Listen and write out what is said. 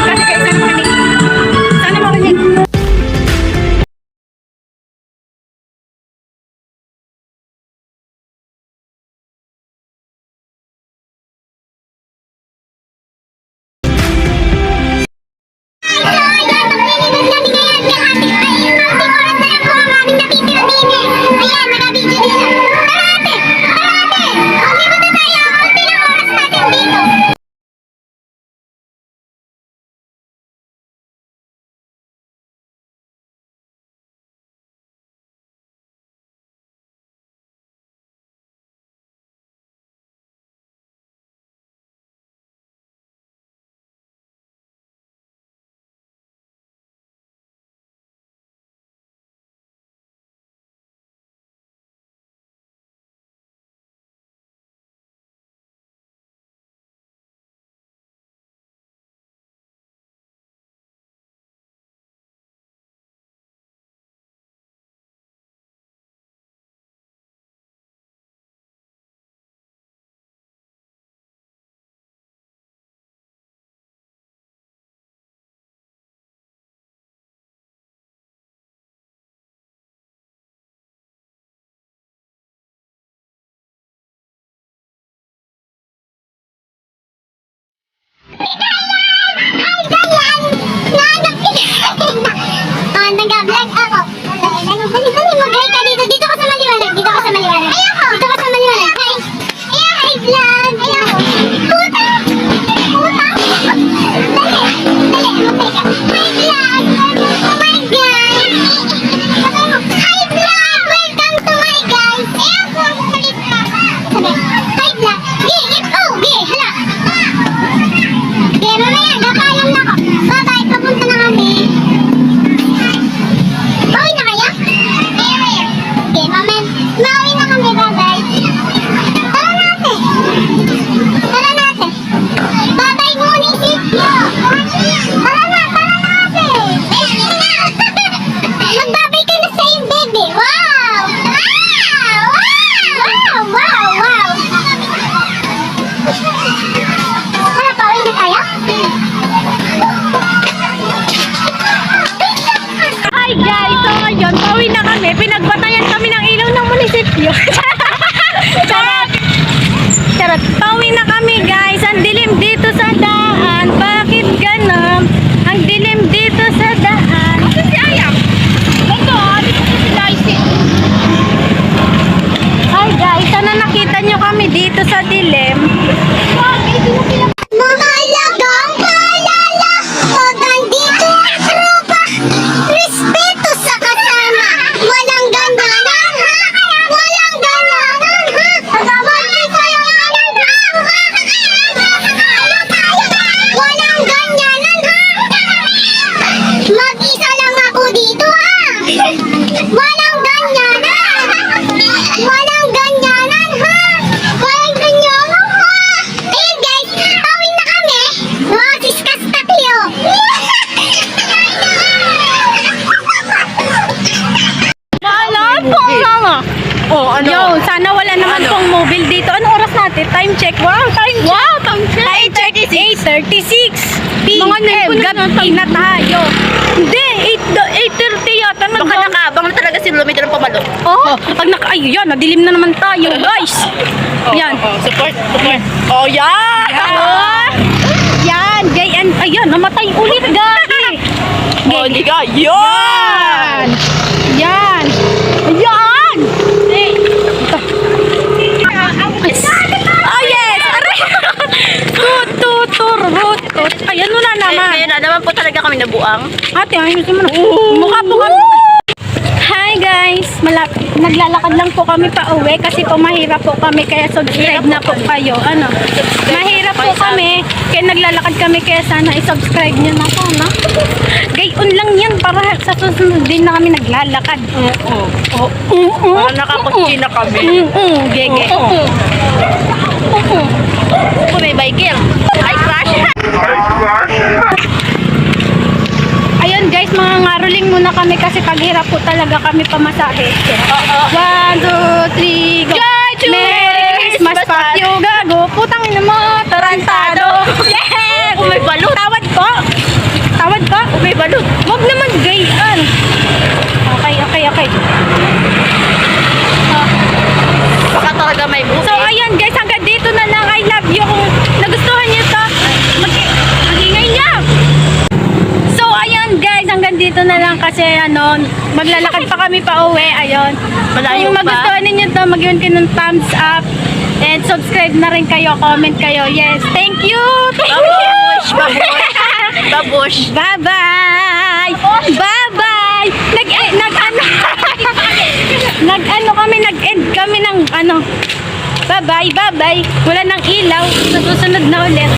Kasi kayo sana marinig. Sana marinig. Nag-vlog ako. Dali, mag-hi ka dito. Dito ka sa maliwanag. Dito ka sa maliwanag. Dito ka sa maliwanag. Hi. Ayan, hi vlog. Ayan ako. Puta. Puta. Dali, mag-hi ka. Hi vlog. Oh my God. Hi vlog. Welcome to my guys. Ayan po. Salit ka. Sabi. Hi vlog. Oh, hala. Mamaya, gapayang na ako. Bye-bye. Papunta na kami. Pauwi na kayo? Okay, mauwi na kami, bye-bye. Tara natin. Tara natin. Bye-bye, munisipyo. Tara natin. Magbabay ka na sa iyong baby. Wow! Wow! Tara, pauwi na tayo? Hi guys! So ngayon, pauwi na kami. Pinagbatayan kami ng ilaw ng munisipyo. Charot! Charot! Pauwi na kami guys. Ang dilim dito sa daan. Bakit ganon? Ang dilim dito sa daan. Ano si Ayam? Ito, dito si Lysy. Hi guys! Sana nakita nyo kami dito sa dilim. Mahalagang paalala, pag andito ang tropa, respeto sa kasama, walang gandanan ha, walang gandanan ha, walang kayanan ha, walang ganyanan ha, mag-isa lang ako dito ha, walang ganyanan, walang ganyanan ha, walang ganyanan ha. Ayun guys, tawin na kami. Mga siskas takyo. Maalam po mama. Oh, ano? Yo, sana wala naman pong mobile dito. Ano oras natin? Time check. Wow, time check. Time check is 8:36 p.m. Gabi na tayo. Hindi, 8:30 yata. Baka nakaabang na talaga si Lumid ng pamalo. Oh, pag ay, yan, nadilim na naman tayo, guys. Yan. Support. Oh, yan! Oh, yan, gayan. Ayan, namatay ulit, gagi. Oh, liga. Yan! Yan. Yan. Oh, yes. Aray. Tutut. Ay, ano na naman? Kaya na naman po talaga kami nabuang. Ate, ayun mo na. Mukha po kami. Hi guys, naglalakad lang po kami pa uwi kasi po mahirap po kami kaya subscribe na po kayo. Ano? Mahirap po kami kaya naglalakad kami kaya sana i-subscribe nyo na po, no? Gayon lang yan para sa susunod din na kami naglalakad. Para nakakutsi na kami. Gege. Kung may biker. Ay, crash! Ayun guys, mga ngaruling muna kami kasi paghirap po talaga kami pamasahe. 1, 2, 3, go! Merry Christmas, Patio Gago! Putang ina mo, tarantado! Yeah! Kung may balot. Tawad po! dito na lang kasi maglalakad pa kami pa uwi. Ayun. Malayo Kung pa. magustuhan ninyo to, mag-iwan kayo ng thumbs up. And subscribe na rin kayo, comment kayo. Yes, thank you! Thank you! Babush. Bye-bye! Bye-bye! Nag-end kami ng Bye-bye, bye-bye. Wala nang ilaw. Sa susunod na ulit.